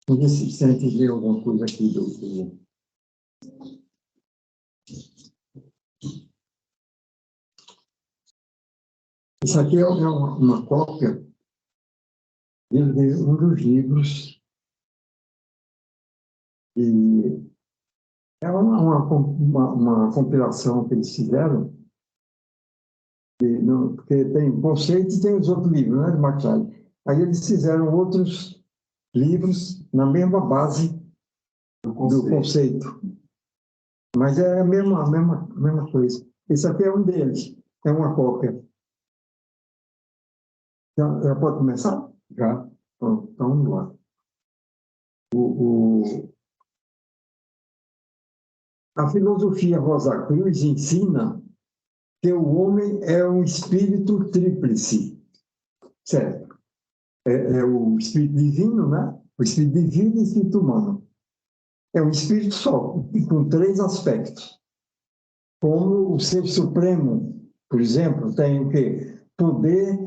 Vamos ver se a gente vê alguma coisa aqui do... Isso aqui é uma cópia de um dos livros, e é uma compilação que eles fizeram, porque tem conceito e tem os outros livros, né, de Machado. Aí eles fizeram outros livros na mesma base do conceito. Mas é a mesma coisa. Esse aqui é um deles, é uma cópia. Já pode começar? Já. Então vamos lá. A filosofia Rosa Cruz ensina que o homem é um espírito tríplice, certo? É o espírito divino, né? O espírito divino e o espírito humano. É um espírito só, com três aspectos. Como o ser supremo, por exemplo, tem o quê? Poder,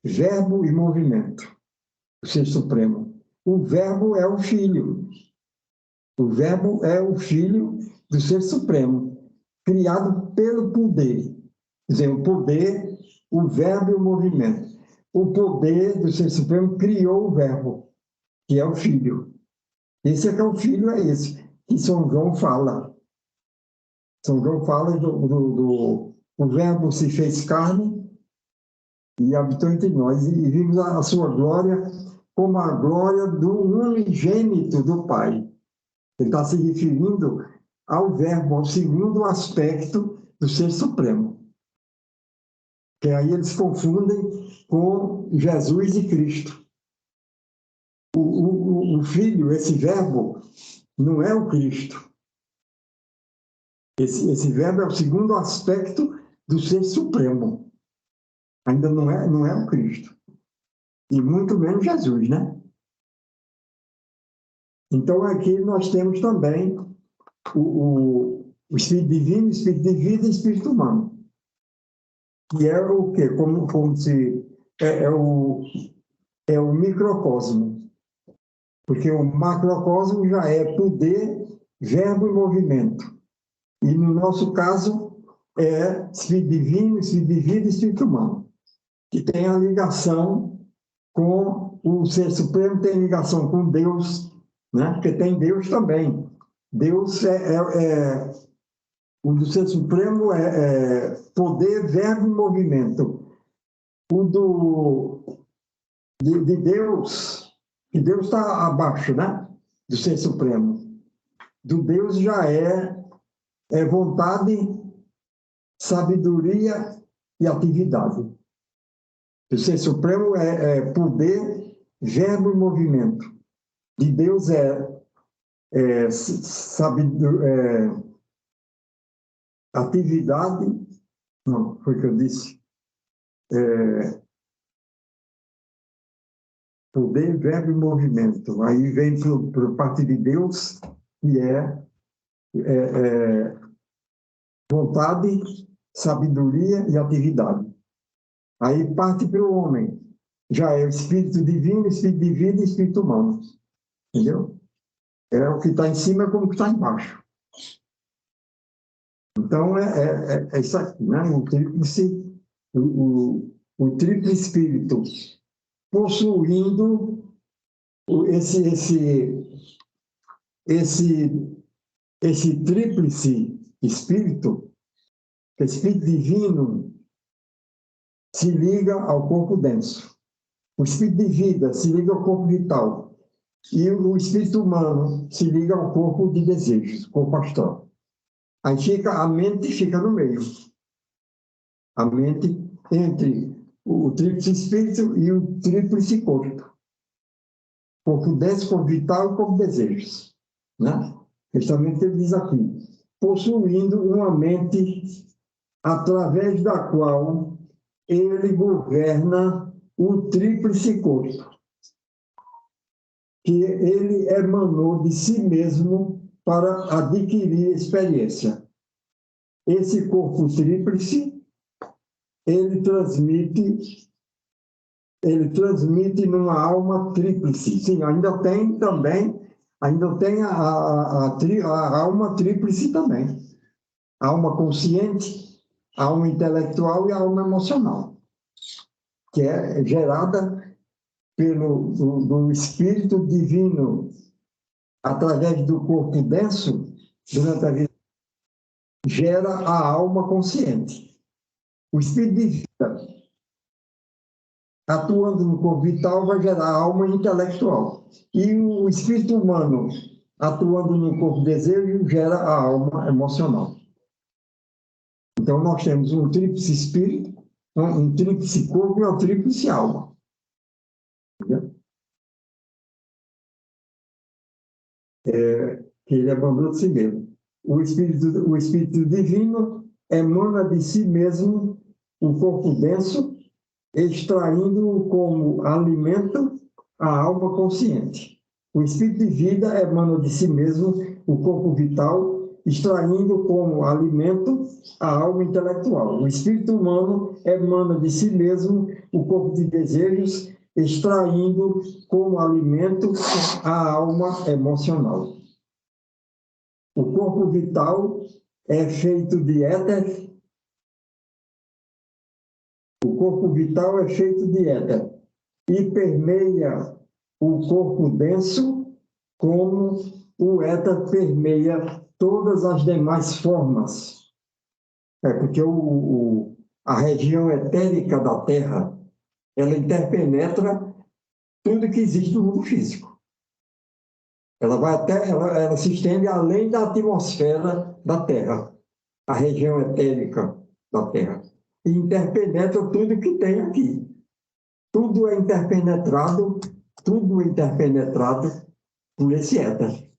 verbo e movimento. O ser supremo. O verbo é o filho. O verbo é o filho do ser supremo, criado pelo poder. Quer dizer, o poder, o verbo e o movimento. O poder do ser supremo criou o verbo, que é o filho. Esse é que é o filho, é esse, que São João fala. São João fala o verbo se fez carne e habitou entre nós, e vimos a sua glória como a glória do unigênito do Pai. Ele está se referindo ao verbo, ao segundo aspecto do ser supremo. Que aí eles confundem com Jesus e Cristo. O Filho, esse verbo, não é o Cristo. Esse verbo é o segundo aspecto do ser supremo. Ainda não é o Cristo. E muito menos Jesus, né? Então, aqui nós temos também o Espírito Divino, Espírito de vida e Espírito humano. Que é o quê? Como se... É o microcosmo. Porque o macrocosmo já é poder, verbo e movimento. E, no nosso caso, é Espírito Divino, Espírito de vida e Espírito humano. Que tem a ligação com o Ser Supremo, tem ligação com Deus, né? Porque tem Deus também. Deus o do Ser Supremo é poder, verbo e movimento. O de Deus, que Deus está abaixo, né? Do Ser Supremo. Do Deus já é vontade, sabedoria e atividade. O Ser Supremo é poder, verbo e movimento. De Deus atividade, não, foi o que eu disse, poder, verbo e movimento. Aí vem para parte de Deus, que é vontade, sabedoria e atividade. Aí parte para o homem, já é o espírito divino, espírito de vida e espírito humano. Entendeu? É o que está em cima como o que está embaixo. Então, é isso aqui, né? O tríplice espírito possuindo esse tríplice espírito, espírito divino, se liga ao corpo denso. O espírito de vida se liga ao corpo vital. E o espírito humano se liga ao corpo de desejos, corpo astral. Aí a mente fica no meio. A mente entre o tríplice espírito e o tríplice corpo. Corpo denso, corpo vital e corpo de desejos. Né? Justamente ele diz aqui, possuindo uma mente através da qual ele governa o tríplice corpo, que ele emanou de si mesmo para adquirir experiência. Esse corpo tríplice, ele transmite ele transmite numa alma tríplice. Sim, ainda tem também, ainda tem a alma tríplice também. A alma consciente, a alma intelectual e a alma emocional, que é gerada do Espírito Divino através do corpo denso, durante a vida, gera a alma consciente. O Espírito de vida, atuando no corpo vital, vai gerar a alma intelectual. E o espírito humano, atuando no corpo desejo, gera a alma emocional. Então, nós temos um tríplice espírito, um tríplice corpo e uma tríplice alma. Entendeu? Que ele abandonou de si mesmo. O espírito divino emana de si mesmo o corpo denso, extraindo como alimento a alma consciente. O espírito de vida emana de si mesmo o corpo vital, extraindo como alimento a alma intelectual. O espírito humano emana de si mesmo o corpo de desejos, extraindo como alimento a alma emocional. O corpo vital é feito de éter. O corpo vital é feito de éter e permeia o corpo denso como o éter permeia todas as demais formas. Porque a região etérica da Terra, ela interpenetra tudo que existe no mundo físico. Ela se estende além da atmosfera da Terra, a região etérica da Terra, e interpenetra tudo que tem aqui. Tudo é interpenetrado por esse éter.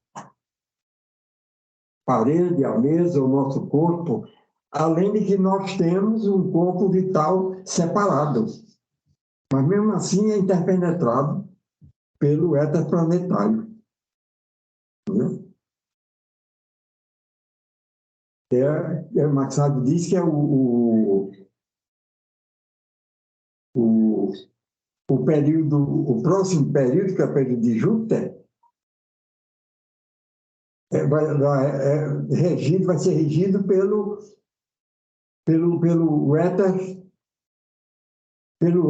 Parede, a mesa, o nosso corpo, além de que nós temos um corpo vital separado. Mas mesmo assim é interpenetrado pelo éter planetário. Max Weber diz que é o próximo período, que é o período de Júpiter, vai ser regido pelo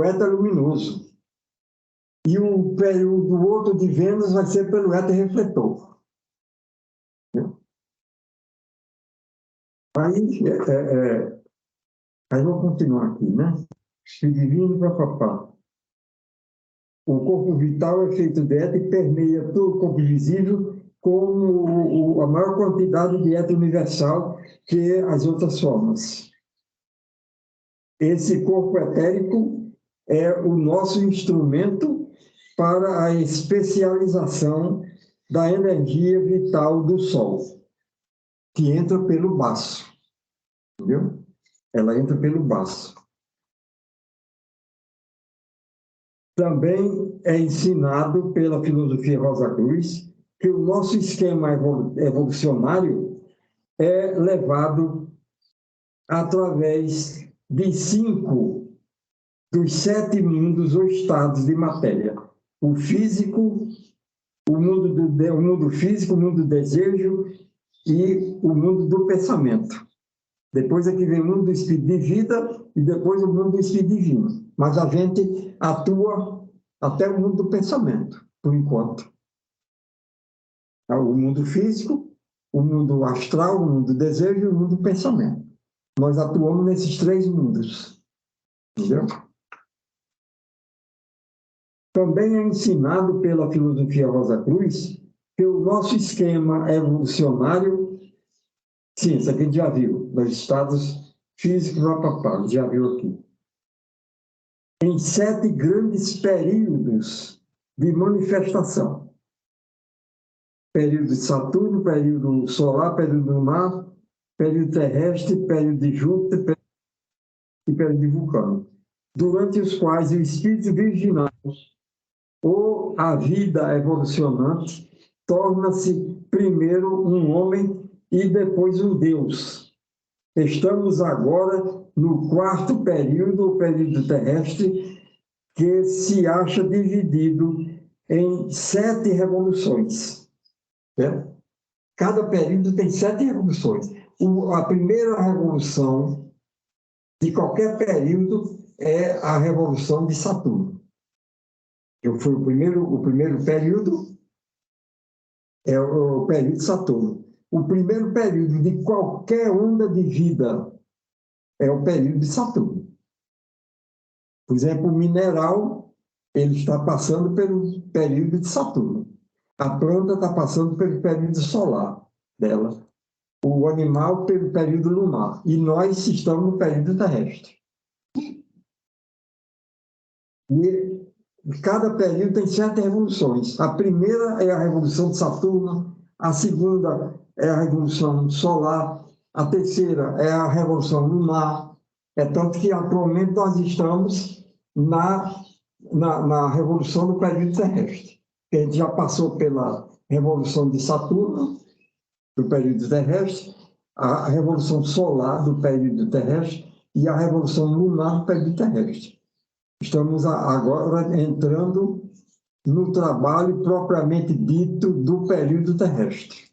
éter luminoso. E o período outro de Vênus vai ser pelo éter refletor. Aí vou continuar aqui, né? Divino para papá. O corpo vital é feito de éter e permeia todo o corpo visível como a maior quantidade de éter universal que as outras formas. Esse corpo etérico é o nosso instrumento para a especialização da energia vital do Sol, que entra pelo baço. Entendeu? Ela entra pelo baço. Também é ensinado pela filosofia Rosa Cruz que o nosso esquema evolucionário é levado através de 5 dos 7 mundos ou estados de matéria. O físico, o mundo físico, o mundo do desejo e o mundo do pensamento. Depois é que vem o mundo do espírito de vida e depois o mundo do espírito divino. Mas a gente atua até o mundo do pensamento, por enquanto. O mundo físico, o mundo astral, o mundo do desejo e o mundo do pensamento. Nós atuamos nesses 3 mundos. Entendeu? Também é ensinado pela filosofia Rosa Cruz que o nosso esquema evolucionário, sim, isso aqui a gente já viu, nos estados físicos, já viu aqui, em 7 grandes períodos de manifestação. Período de Saturno, período solar, período lunar, período terrestre, período de Júpiter e período de Vulcano, durante os quais o espírito virginal ou a vida evolucionante torna-se primeiro um homem e depois um Deus. Estamos agora no 4º período, o período terrestre, que se acha dividido em 7 revoluções. Certo? Cada período tem 7 revoluções. A primeira revolução de qualquer período é a revolução de Saturno. Que foi o primeiro período, é o período de Saturno. O primeiro período de qualquer onda de vida é o período de Saturno. Por exemplo, o mineral, ele está passando pelo período de Saturno. A planta está passando pelo período solar dela. O animal pelo período lunar. E nós estamos no período terrestre. E cada período tem 7 revoluções. A primeira é a revolução de Saturno, a segunda é a revolução solar, a terceira é a revolução lunar. É tanto que atualmente nós estamos na revolução do período terrestre. A gente já passou pela revolução de Saturno, do período terrestre, a revolução solar do período terrestre e a revolução lunar do período terrestre. Estamos agora entrando no trabalho propriamente dito do período terrestre.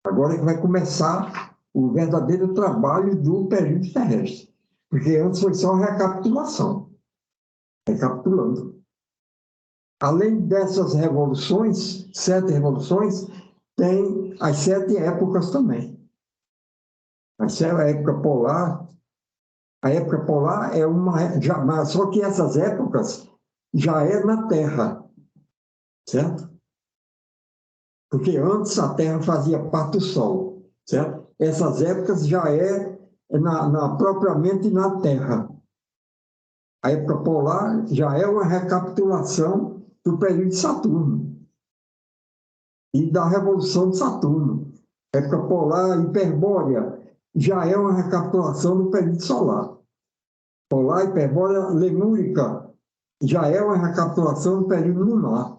Agora é que vai começar o verdadeiro trabalho do período terrestre, porque antes foi só recapitulação. Recapitulando. Além dessas revoluções, 7 revoluções, tem as 7 épocas também. A época polar. A época polar é uma. Só que essas épocas já é na Terra, certo? Porque antes a Terra fazia parte do Sol, certo? Essas épocas já é propriamente na Terra. A época polar já é uma recapitulação do período de Saturno e da revolução de Saturno. A época polar hiperbórea já é uma recapitulação do período solar. Polar hiperbórea lemúrica já é uma recapitulação do período lunar.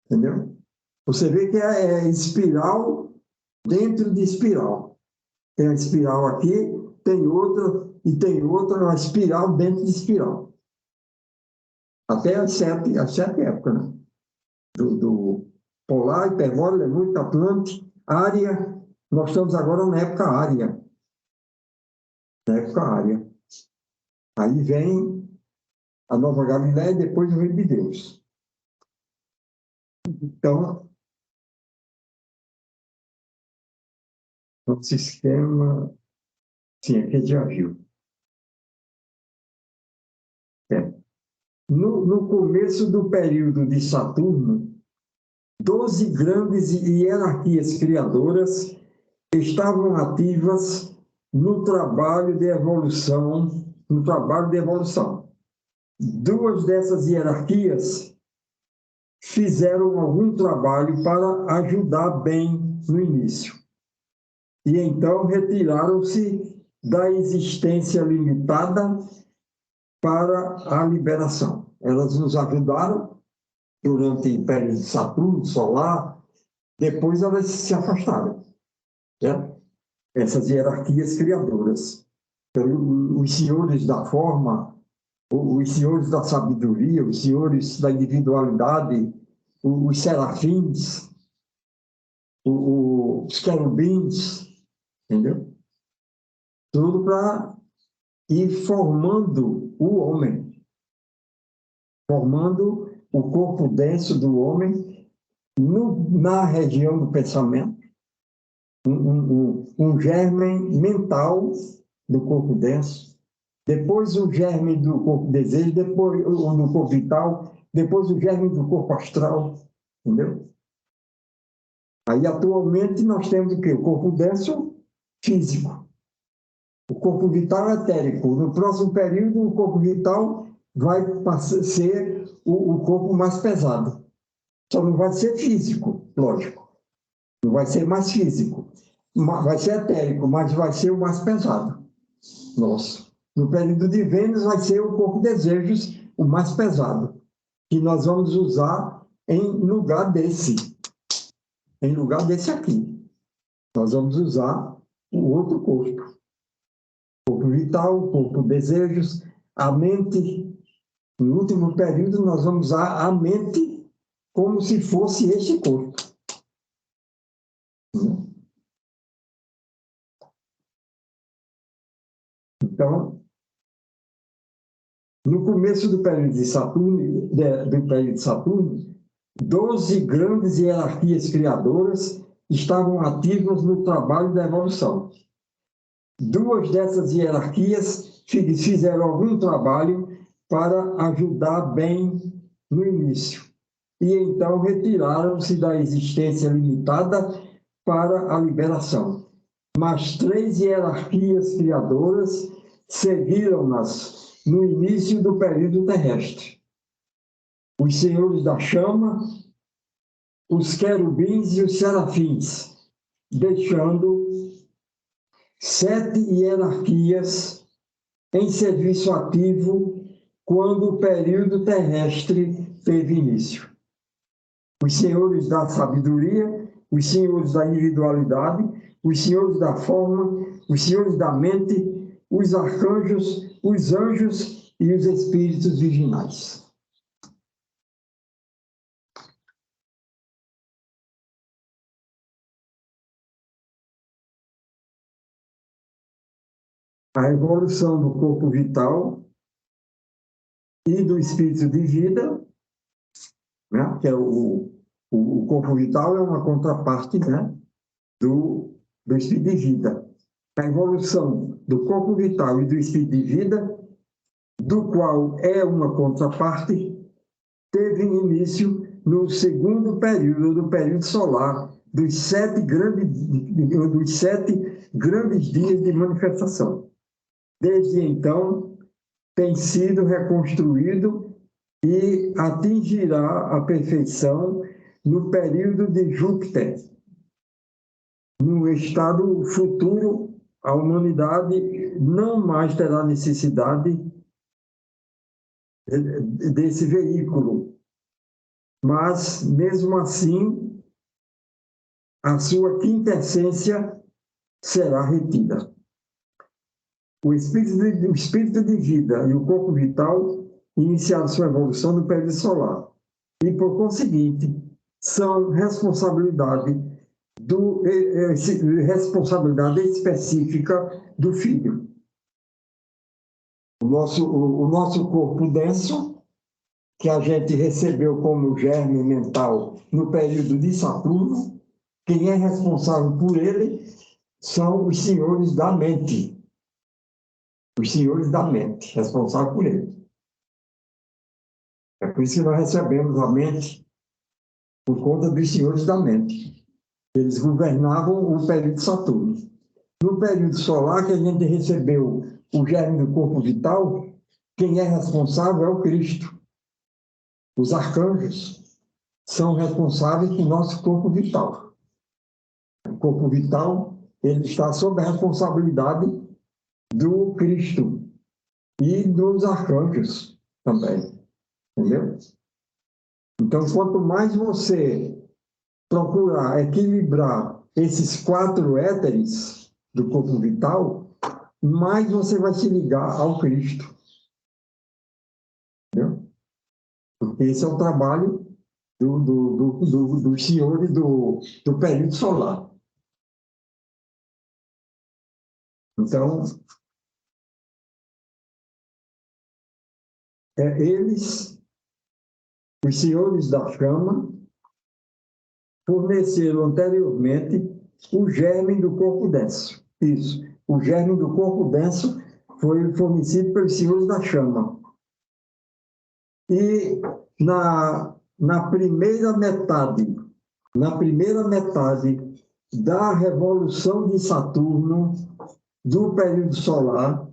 Entendeu? Você vê que é espiral dentro de espiral. Tem a espiral aqui, tem outra, e tem outra, uma espiral dentro de espiral. Até as 7 épocas, né? Do polar, hiperbórea, lemúrica, atlântico, área. Nós estamos agora na época área. Na época área. Aí vem a Nova Galileia e depois o Reino de Deus. Então, o sistema, sim, aqui já viu. No começo do período de Saturno, 12 grandes hierarquias criadoras estavam ativas no trabalho de evolução, Duas dessas hierarquias fizeram algum trabalho para ajudar bem no início. E então retiraram-se da existência limitada para a liberação. Elas nos ajudaram durante o período de Saturno, solar, depois elas se afastaram. Né? Essas hierarquias criadoras. Então, os senhores da forma, os senhores da sabedoria, os senhores da individualidade, os serafins, os querubins, entendeu? Tudo para ir formando o homem, formando o corpo denso do homem na região do pensamento, um germe mental do corpo denso, depois o germe do corpo desejo, depois o do corpo vital, depois o germe do corpo astral, entendeu? Aí, atualmente, nós temos o quê? O corpo denso físico. O corpo vital etérico. No próximo período, o corpo vital vai ser o corpo mais pesado. Só não vai ser físico, lógico. Não vai ser mais físico. Vai ser etérico, mas vai ser o mais pesado. Nosso. No período de Vênus, vai ser o corpo desejos, o mais pesado. Que nós vamos usar em lugar desse. Em lugar desse aqui. Nós vamos usar o outro corpo. O corpo vital, o corpo desejos, a mente No último período, nós vamos usar a mente como se fosse este corpo. Então, no começo do período de Saturno, 12 grandes hierarquias criadoras estavam ativas no trabalho da evolução. Duas dessas hierarquias fizeram algum trabalho para ajudar bem no início, e então retiraram-se da existência limitada para a liberação. Mas 3 hierarquias criadoras seguiram-nas no início do período terrestre: os senhores da chama, os querubins e os serafins, deixando 7 hierarquias em serviço ativo quando o período terrestre teve início. Os senhores da sabedoria, os senhores da individualidade, os senhores da forma, os senhores da mente, os arcanjos, os anjos e os espíritos virginais. A evolução do corpo vital e do espírito de vida, né, que é o corpo vital é uma contraparte, né, do espírito de vida. A evolução do corpo vital e do espírito de vida, do qual é uma contraparte, teve início no segundo período do período solar, dos 7 grandes dias de manifestação. Desde então, tem sido reconstruído e atingirá a perfeição no período de Júpiter. No estado futuro, a humanidade não mais terá necessidade desse veículo, mas, mesmo assim, a sua quintessência será retida. O espírito de vida e o corpo vital iniciaram sua evolução no período solar e, por conseguinte, são responsabilidade específica do filho. O nosso corpo denso, que a gente recebeu como germe mental no período de Saturno, quem é responsável por ele são os senhores da mente. Os senhores da mente, responsáveis por ele. É por isso que nós recebemos a mente por conta dos senhores da mente. Eles governavam o período de Saturno. No período solar, que a gente recebeu o germe do corpo vital, quem é responsável é o Cristo. Os arcanjos são responsáveis pelo nosso corpo vital. O corpo vital, ele está sob a responsabilidade do Cristo e dos arcanjos também. Entendeu? Então, quanto mais você procurar equilibrar esses 4 éteres do corpo vital, mais você vai se ligar ao Cristo. Entendeu? Porque esse é o trabalho dos senhores do período solar. Então, eles, os senhores da chama, forneceram anteriormente o germe do corpo denso. Isso, o germe do corpo denso foi fornecido pelos senhores da chama. E na primeira metade da revolução de Saturno, do período solar,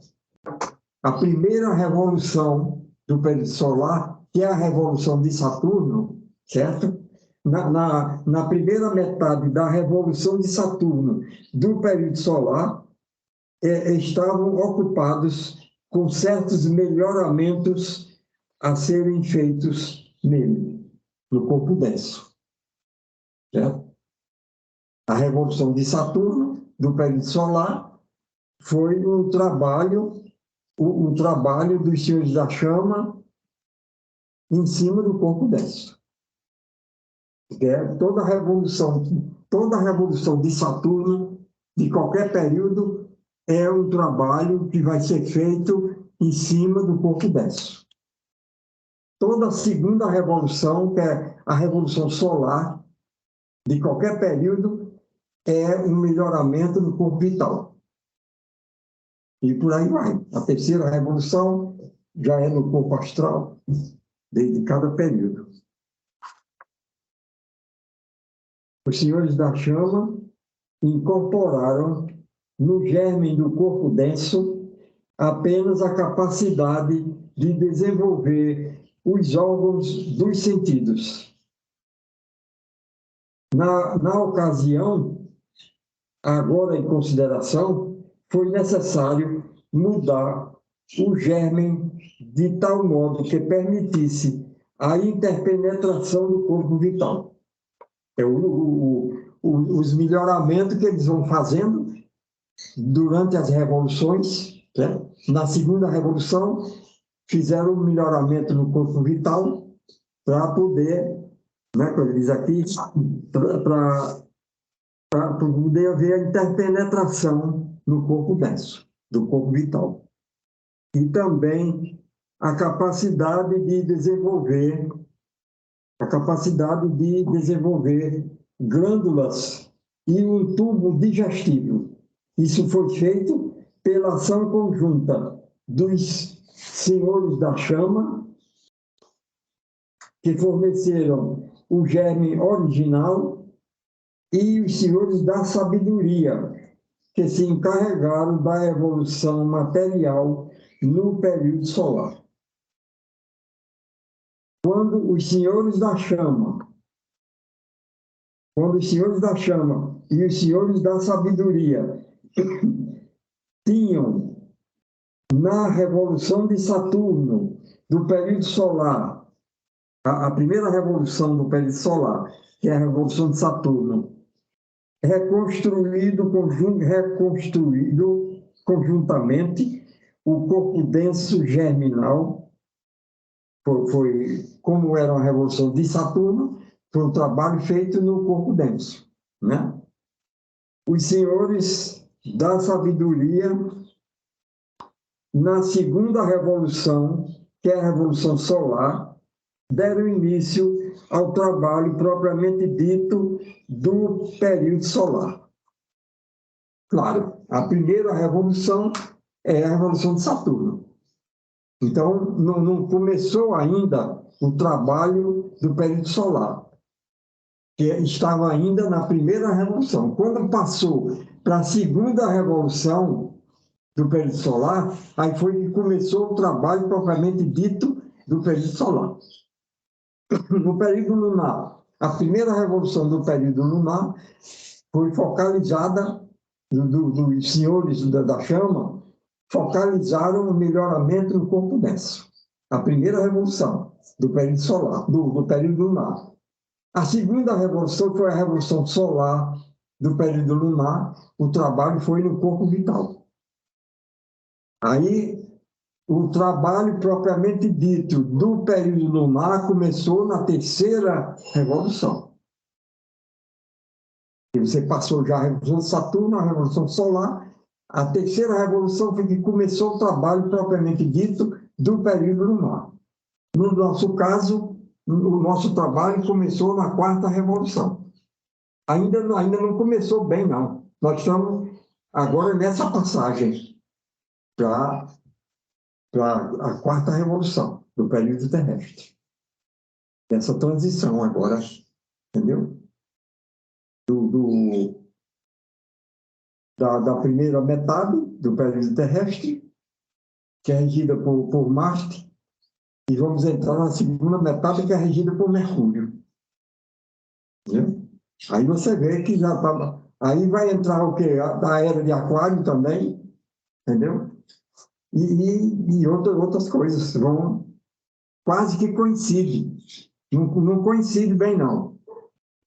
a primeira revolução do período solar, que é a revolução de Saturno, certo? Na primeira metade da revolução de Saturno do período solar, estavam ocupados com certos melhoramentos a serem feitos nele, no corpo denso. Certo? A revolução de Saturno do período solar foi o trabalho dos senhores da chama em cima do corpo denso. Toda a revolução de Saturno, de qualquer período, é um trabalho que vai ser feito em cima do corpo denso. Toda a segunda revolução, que é a revolução solar, de qualquer período, é um melhoramento do corpo vital. E por aí vai. A terceira revolução já é no corpo astral, de cada período. Os senhores da chama incorporaram no germe do corpo denso apenas a capacidade de desenvolver os órgãos dos sentidos. Na ocasião, agora em consideração, foi necessário mudar o germe de tal modo que permitisse a interpenetração do corpo vital. Os melhoramentos que eles vão fazendo durante as revoluções, né? Na segunda revolução, fizeram um melhoramento no corpo vital para poder, né, como ele diz aqui, para poder haver a interpenetração no corpo denso, do corpo vital. E também a capacidade de desenvolver glândulas e um tubo digestivo. Isso foi feito pela ação conjunta dos senhores da chama, que forneceram o germe original, e os senhores da sabedoria, que se encarregaram da evolução material no período solar. Quando os senhores da chama e os senhores da sabedoria tinham, na revolução de Saturno, do período solar, a primeira revolução do período solar, que é a revolução de Saturno, reconstruído conjuntamente o corpo denso germinal, foi como era uma revolução de Saturno, foi um trabalho feito no corpo denso, né? Os senhores da sabedoria, na segunda revolução, que é a revolução solar, deram início ao trabalho propriamente dito do período solar. Claro, a primeira revolução é a revolução de Saturno. Então, não começou ainda o trabalho do período solar, que estava ainda na primeira revolução. Quando passou para a segunda revolução do período solar, aí foi que começou o trabalho propriamente dito do período solar. No período lunar, a primeira revolução do período lunar foi focalizada, dos senhores da chama, focalizaram o melhoramento do corpo denso. A primeira revolução do período solar, do período lunar. A segunda revolução foi a revolução solar do período lunar, o trabalho foi no corpo vital. Aí, o trabalho propriamente dito do período lunar começou na terceira revolução. E você passou já a revolução de Saturno, a revolução solar. A terceira revolução foi que começou o trabalho propriamente dito do período lunar. No nosso caso, o nosso trabalho começou na quarta revolução. Ainda não começou bem, não. Nós estamos agora nessa passagem para a quarta revolução do período terrestre. Essa transição agora, entendeu? Da primeira metade do período terrestre, que é regida por Marte, e vamos entrar na segunda metade, que é regida por Mercúrio. Entendeu? Aí você vê que já está... Aí vai entrar o quê? A era de Aquário também, entendeu? E outras coisas vão quase que coincidem. Não coincide bem, não.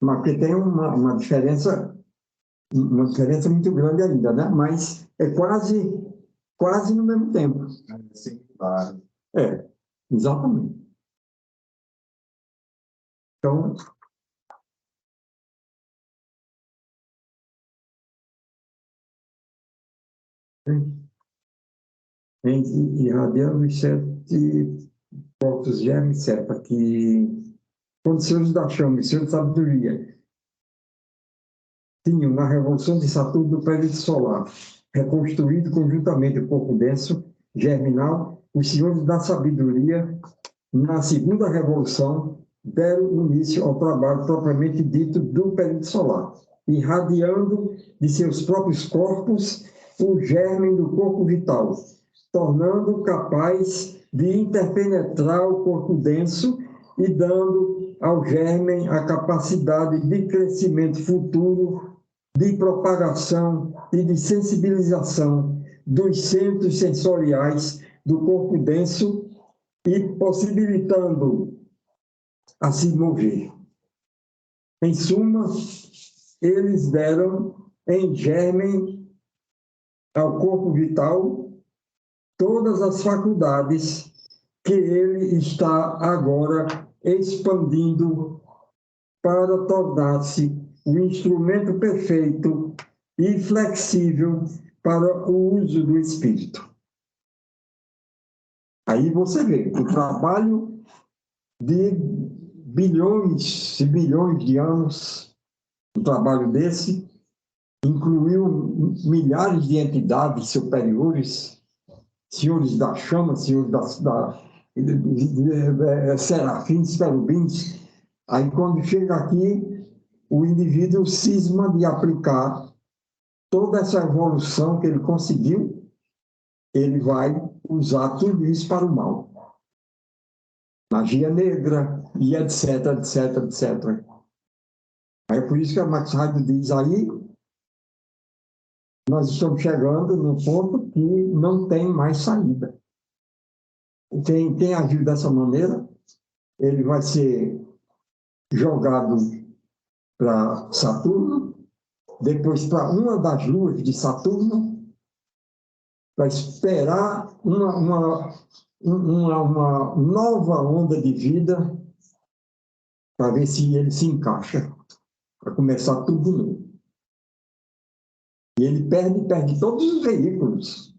Mas porque tem uma diferença muito grande ainda, né? Mas é quase no mesmo tempo. Sim, claro. É, exatamente. Então, irradiando os 7 portos de Hermes, etc., que condições da chama, senhor de sabedoria, tinham na Revolução de Saturno do período solar, reconstruído conjuntamente o corpo denso, germinal, os senhores da sabedoria, na segunda revolução, deram início ao trabalho propriamente dito do período solar, irradiando de seus próprios corpos o germe do corpo vital, tornando-o capaz de interpenetrar o corpo denso e dando ao germe a capacidade de crescimento futuro, de propagação e de sensibilização dos centros sensoriais do corpo denso e possibilitando a se mover. Em suma, eles deram em germe ao corpo vital todas as faculdades que ele está agora expandindo para tornar-se o instrumento perfeito e flexível para o uso do espírito. Aí você vê o trabalho de bilhões e bilhões de anos, um trabalho desse incluiu milhares de entidades superiores, senhores da chama, senhores serafins, querubins. Aí, quando chega aqui, o indivíduo cisma de aplicar toda essa evolução que ele conseguiu, ele vai usar tudo isso para o mal. Magia negra, e etc, etc, etc. Aí é por isso que a Max Heidel diz aí, nós estamos chegando num ponto que não tem mais saída. Quem agir dessa maneira, ele vai ser jogado para Saturno, depois para uma das luas de Saturno, para esperar uma nova onda de vida, para ver se ele se encaixa, para começar tudo de novo. E ele perde todos os veículos,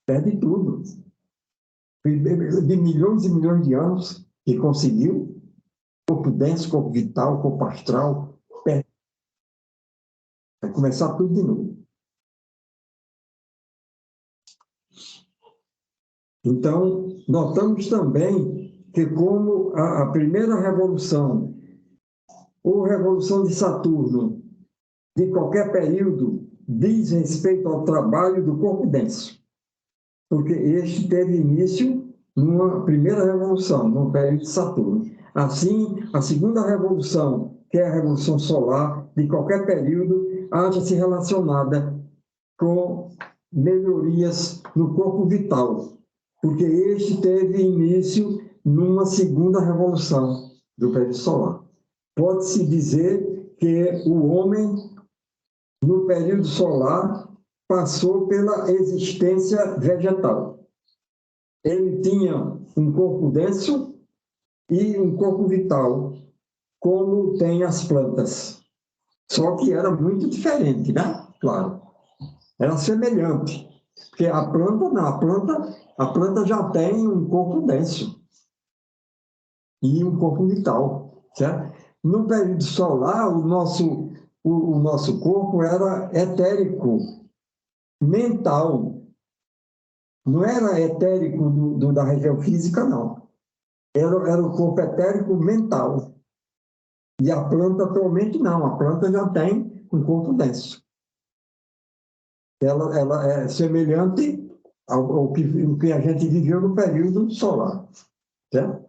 perde tudo. De milhões e milhões de anos que conseguiu, corpo denso, corpo vital, corpo astral, perde. Vai começar tudo de novo. Então, notamos também que como a primeira revolução, ou revolução de Saturno, de qualquer período, diz respeito ao trabalho do corpo denso, porque este teve início numa primeira revolução, no período de Saturno. Assim, a segunda revolução, que é a revolução solar, de qualquer período, acha-se relacionada com melhorias no corpo vital, porque este teve início numa segunda revolução do período solar. Pode-se dizer que o homem, no período solar, passou pela existência vegetal. Ele tinha um corpo denso e um corpo vital, como tem as plantas. Só que era muito diferente, né? Claro. Era semelhante. Porque a planta, não, a planta já tem um corpo denso e um corpo vital, certo? No período solar, o nosso corpo era etérico, mental. Não era etérico da região física, não. Era o corpo etérico mental. E a planta atualmente não. A planta já tem um corpo denso. Ela é semelhante ao que a gente viveu no período solar, certo?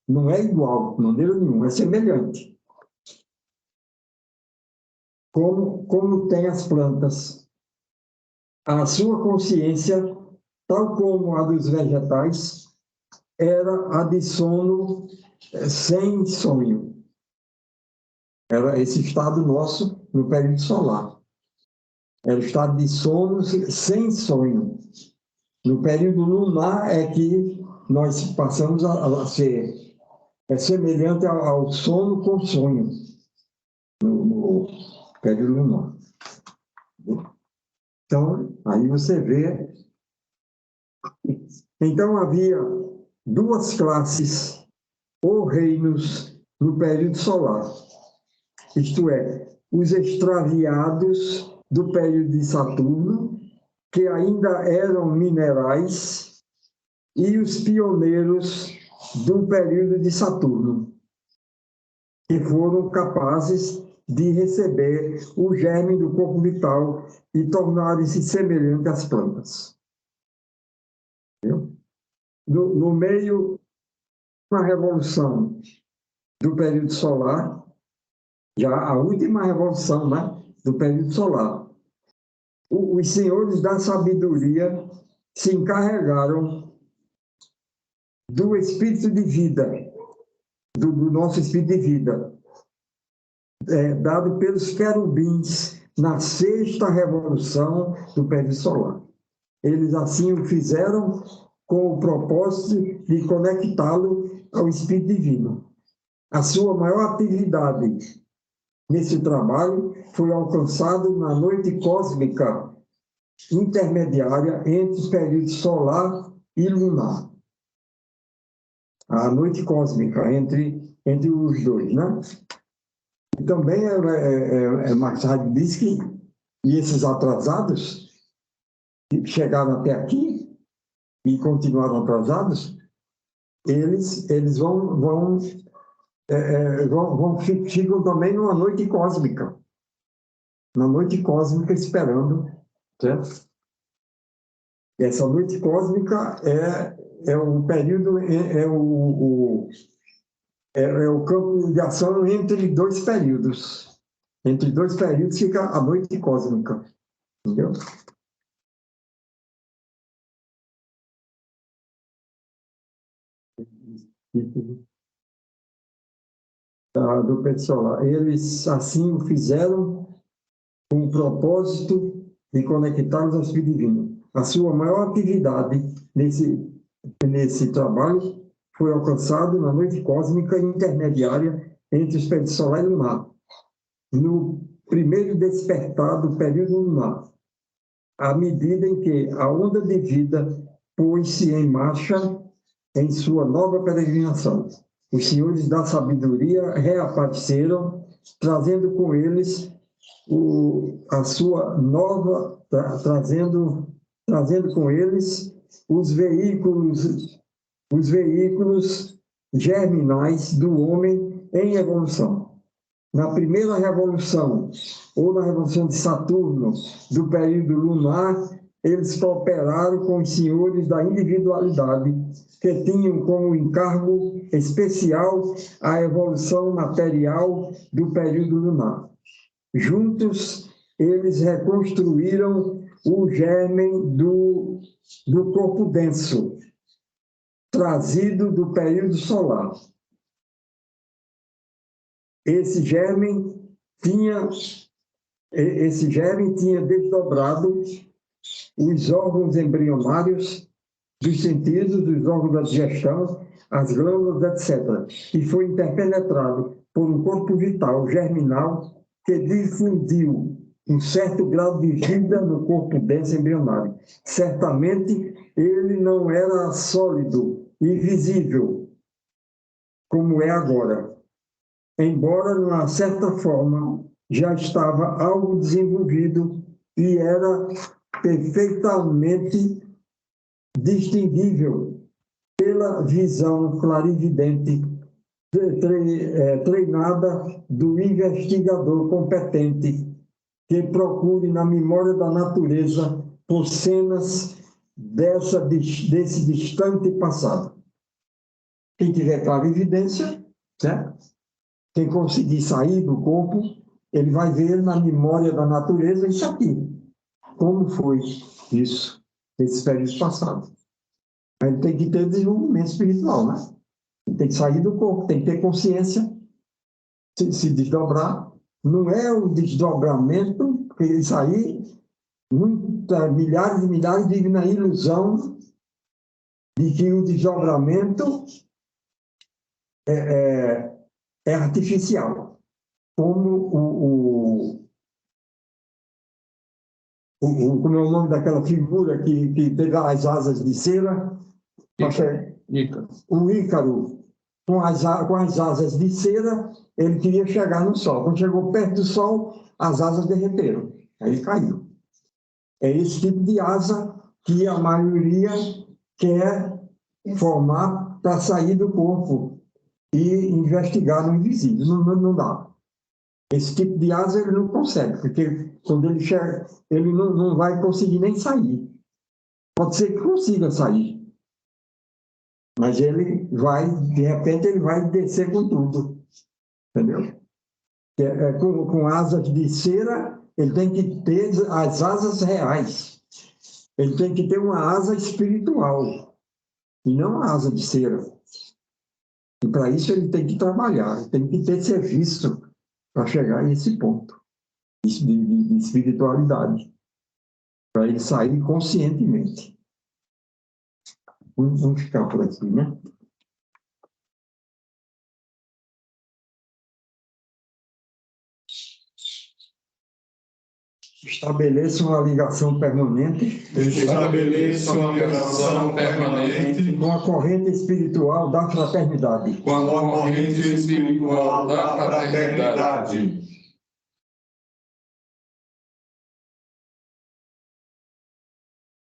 Não é igual, de maneira nenhuma, é semelhante. Como tem as plantas, a sua consciência, tal como a dos vegetais, era a de sono sem sonho. Era esse estado nosso no período solar. Era o estado de sono sem sonho. No período lunar é que nós passamos a ser é semelhante ao sono com sonho, no período lunar. Então, aí você vê. Então, havia duas classes ou reinos no período solar, isto é, os extraviados do período de Saturno, que ainda eram minerais, e os pioneiros do período de Saturno, que foram capazes de receber o germe do corpo vital e tornarem-se semelhantes às plantas. No meio da revolução do período solar, já a última revolução, né, do período solar, os senhores da sabedoria se encarregaram do espírito de vida, do nosso espírito de vida, dado pelos querubins na sexta revolução do período solar. Eles assim o fizeram com o propósito de conectá-lo ao Espírito Divino. A sua maior atividade nesse trabalho foi alcançado na noite cósmica intermediária entre os períodos solar e lunar. A noite cósmica entre os dois, né? E também Marx diz que esses atrasados que chegaram até aqui e continuaram atrasados, eles ficam também numa noite cósmica. Na noite cósmica esperando, certo? Essa noite cósmica é o período, é o campo de ação entre dois períodos. Entre dois períodos fica a noite cósmica. Entendeu? Do pessoal. Eles assim o fizeram com o propósito de conectá-los ao Espírito Divino. A sua maior atividade nesse trabalho foi alcançado na noite cósmica intermediária entre os períodos solar e lunar, no primeiro despertar do período lunar, à medida em que a onda de vida pôs-se em marcha em sua nova peregrinação. Os senhores da sabedoria reapareceram, trazendo com eles a sua nova, trazendo com eles os veículos germinais do homem em evolução. Na primeira revolução, ou na revolução de Saturno, do período lunar, eles cooperaram com os senhores da individualidade, que tinham como encargo especial a evolução material do período lunar. Juntos, eles reconstruíram o germe do corpo denso, trazido do período solar. Esse germe tinha desdobrado os órgãos embrionários dos sentidos, os órgãos da digestão, as glândulas, etc. E foi interpenetrado por um corpo vital germinal que difundiu um certo grau de vida no corpo denso embrionário. Certamente, ele não era sólido e visível, como é agora. Embora, de uma certa forma, já estava algo desenvolvido e era perfeitamente distinguível pela visão clarividente treinada do investigador competente que procure na memória da natureza por cenas desse distante passado. Quem tiver clarividência, certo? Quem conseguir sair do corpo, ele vai ver na memória da natureza isso aqui. Como foi isso, nesses períodos passados. Ele tem que ter desenvolvimento espiritual, né? Ele tem que sair do corpo, tem que ter consciência, se desdobrar. Não é o desdobramento, porque isso aí, milhares e milhares vivem na ilusão de que o desdobramento é artificial. Como como é o nome daquela figura que teve as asas de cera? Ícaro. O Ícaro, com as asas de cera, ele queria chegar no Sol. Quando chegou perto do Sol, as asas derreteram. Aí ele caiu. É esse tipo de asa que a maioria quer formar para sair do corpo e investigar no invisível. Não dá. Esse tipo de asa ele não consegue, porque quando ele chega, ele não vai conseguir nem sair. Pode ser que consiga sair, mas ele vai, de repente, ele vai descer com tudo. Entendeu? Com asas de cera, ele tem que ter as asas reais. Ele tem que ter uma asa espiritual, e não uma asa de cera. E para isso ele tem que trabalhar, ele tem que ter serviço para chegar a esse ponto de espiritualidade, para ele sair conscientemente. Vamos ficar por aqui, né? Estabeleça uma ligação permanente. Estabeleça uma ligação permanente Com a corrente espiritual da fraternidade. com a corrente espiritual da fraternidade.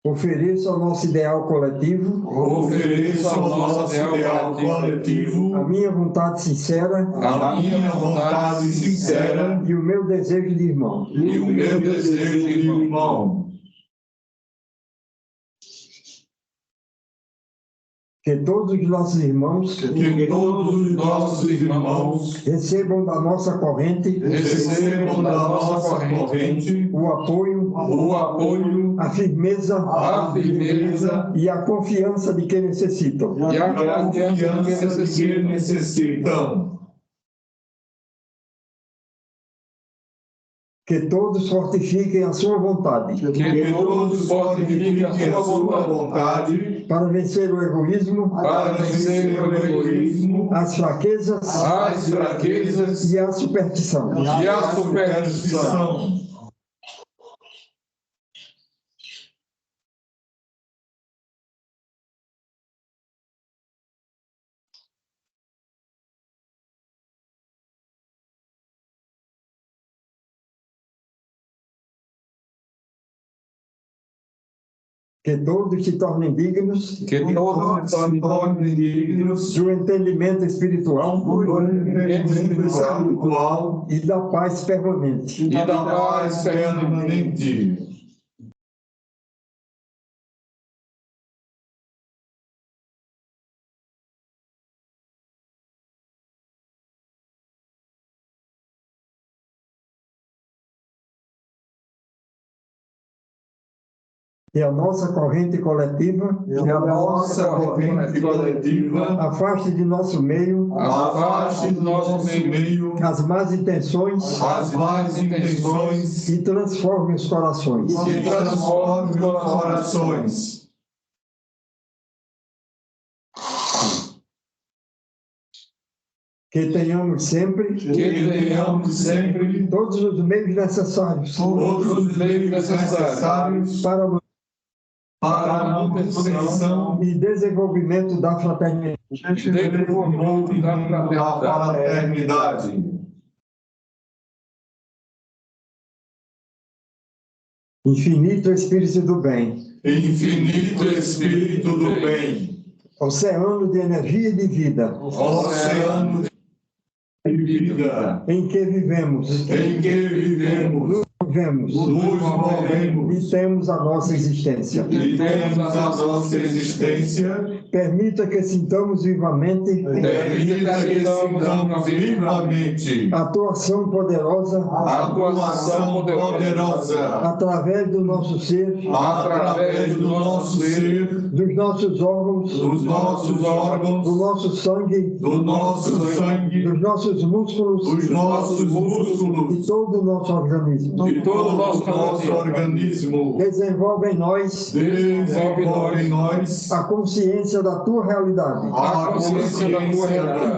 Ofereça ao nosso ideal coletivo. Ofereço ao nosso ideal coletivo A minha vontade sincera. a minha vontade sincera E o meu desejo de irmão. e o meu desejo de irmão. Que todos os nossos irmãos Que todos os nossos irmãos recebam da nossa corrente recebam da nossa corrente o apoio, a firmeza e a confiança de que necessitam. e a confiança que necessitam. Que todos fortifiquem a sua vontade Que todos fortifiquem a sua vontade para vencer o egoísmo, para vencer o egoísmo, as fraquezas as fraquezas e a superstição. e a superstição. Que todos se tornem dignos Que todos se tornem dignos do entendimento espiritual do entendimento espiritual e da paz permanente. e da paz permanente. Que a nossa corrente coletiva Que a nossa corrente coletiva afaste de nosso meio afaste do nosso meio as más intenções as más intenções e transforme os corações. e transforme os corações. Que tenhamos sempre Que tenhamos sempre todos os meios necessários todos os meios necessários para o para a manutenção e desenvolvimento da fraternidade. e desenvolvimento da fraternidade. Infinito Espírito do Bem, Infinito Espírito do Bem, oceano de energia e de vida, oceano de vida, em que vivemos, em que vivemos, nos movemos e temos a nossa existência. e temos a nossa existência. Permita que sintamos vivamente Permita que sintamos vivamente a tua ação poderosa a tua ação poderosa através do nosso ser, através do nosso ser, dos nossos órgãos, dos nossos órgãos, do nosso sangue, do nosso sangue, dos nossos músculos dos nossos músculos e todo o nosso organismo. e todo o nosso organismo. Desenvolve em nós Desenvolve em nós a consciência da tua realidade, a consciência da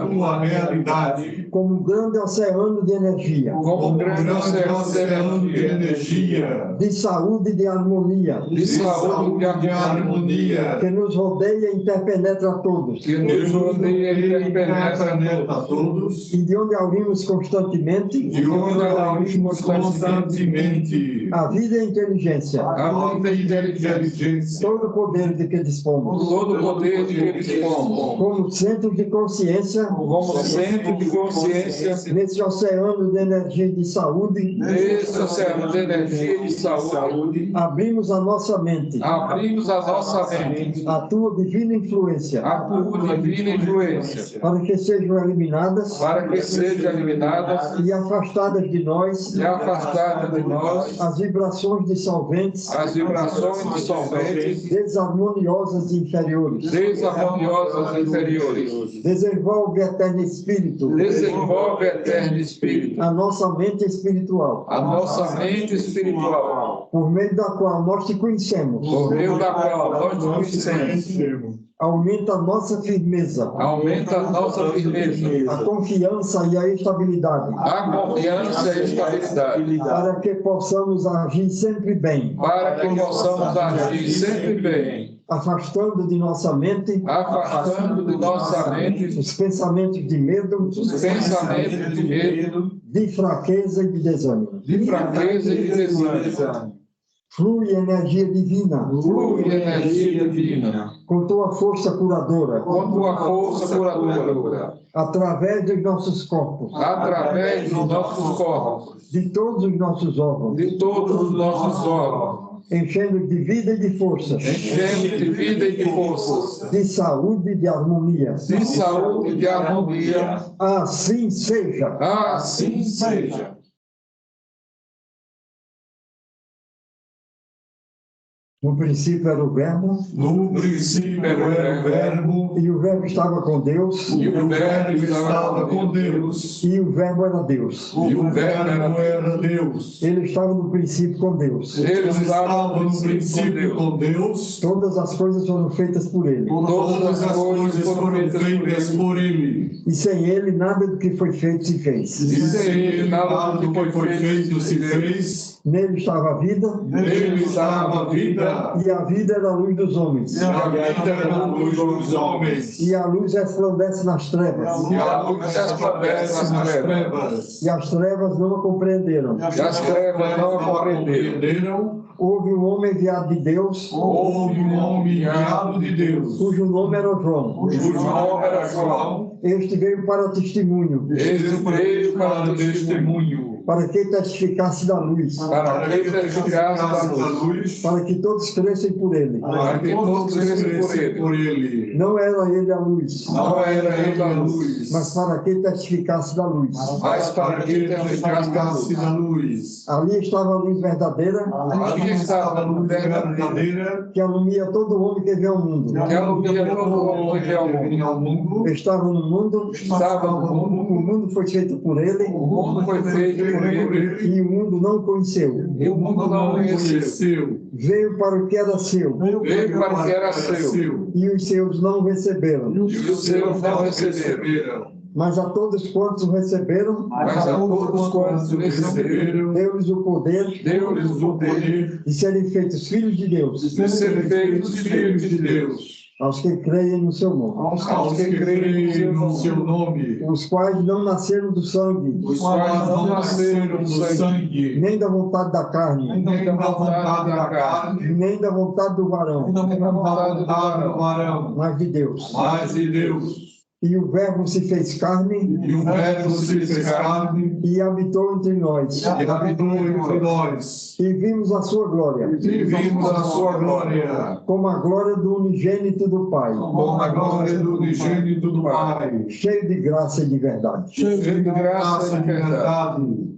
tua realidade, como um grande oceano de energia, como um grande oceano de energia, de saúde e de harmonia, de saúde e de harmonia, que nos rodeia e interpenetra a todos, que nos rodeia e penetra a todos, e de onde aurimos constantemente de onde ouvimos constantemente a vida e a inteligência, a vida e a inteligência, todo o poder de que dispomos, todo o poder de que dispomos, como centros de consciência, como centro de consciência, nesse oceano de energia e de saúde, nesse oceano de energia e de saúde, abrimos a nossa mente abrimos a nossa mente à tua divina influência, à tua divina influência, para que sejam eliminadas para que sejam eliminadas e afastadas de nós e afastadas de nós as vibrações dissolventes, as vibrações dissolventes, desarmoniosas e inferiores. desarmoniosas inferiores. Desenvolve, eterno Espírito, Desenvolve, eterno Espírito, a nossa mente espiritual, a nossa mente espiritual, por meio da qual nós te conhecemos. por meio da qual nós nos conhecemos. Aumenta a nossa firmeza, Aumenta a nossa firmeza, a confiança e a estabilidade, a confiança e a estabilidade, para que possamos agir sempre bem, para que possamos agir sempre bem, afastando de nossa mente afastando de nossa mente os pensamentos de medo, os pensamentos de medo, de fraqueza e de desânimo. de fraqueza e de desânimo. Flui energia divina, Flui energia divina, com tua força curadora, com tua força curadora, através dos nossos corpos, através dos nossos corpos, de todos os nossos órgãos, de todos os nossos órgãos, enchendo de vida e de forças, enchendo de vida e de forças, de saúde e de harmonia. de saúde e de harmonia. Assim seja. Assim seja. No princípio era o Verbo, No princípio era o Verbo, e o Verbo estava com Deus, e o Verbo estava com Deus, e o Verbo era Deus. e o Verbo era Deus. Ele estava no princípio com Deus. Ele estava no princípio com Deus. Todas as coisas foram feitas por Ele. Todas as coisas foram feitas por Ele. E sem Ele, nada do que foi feito se fez. E sem Ele, nada do que foi feito se fez. Nele estava a vida, Nele estava a vida, e a vida era a luz dos homens. e a vida era a luz dos homens. E a luz resplandece nas trevas, E a luz resplandece nas trevas. e as trevas não a compreenderam. E as trevas não a compreenderam. Houve um homem enviado de Deus, Houve um homem enviado de Deus, cujo nome era João. cujo nome era João. Este veio para testemunho, Ele veio para o testemunho, para que testificasse da luz, para que testificasse da luz, para que todos crescem por ele. para que todos crescem por ele. Não era ele a luz, Não era ele a luz, mas para que testificasse da luz. mas para que testificasse da luz. Ali estava a luz verdadeira, Ali estava a luz verdadeira, que alumia todo homem que vem ao mundo. que alumia todo homem que vem ao mundo. Estava no mundo, Estava no o mundo, mundo foi feito por ele, o mundo foi feito por ele, e o mundo não o conheceu. e o mundo não o conheceu. Veio para o que era seu, Veio para o que era seu, e os seus não o receberam. e os seus não receberam. Mas a todos quantos o receberam, Mas a todos quantos receberam, deu-lhes o poder deu-lhes o poder de serem feitos filhos de Deus, de serem feitos filhos de Deus, aos que creem no seu nome, aos que creem no seu nome, os quais não nasceram do sangue, os quais não nasceram do sangue, nem da vontade da carne, nem da vontade da carne, nem da vontade do varão, nem da vontade do varão, mas de Deus. mas de Deus. E o Verbo se fez carne E o Verbo se fez carne e habitou entre nós, e habitou entre nós, e vimos a sua glória, e vimos a sua glória, como a glória do unigênito do Pai, como a glória do unigênito do Pai, cheio de graça e de verdade. cheio de graça e de verdade.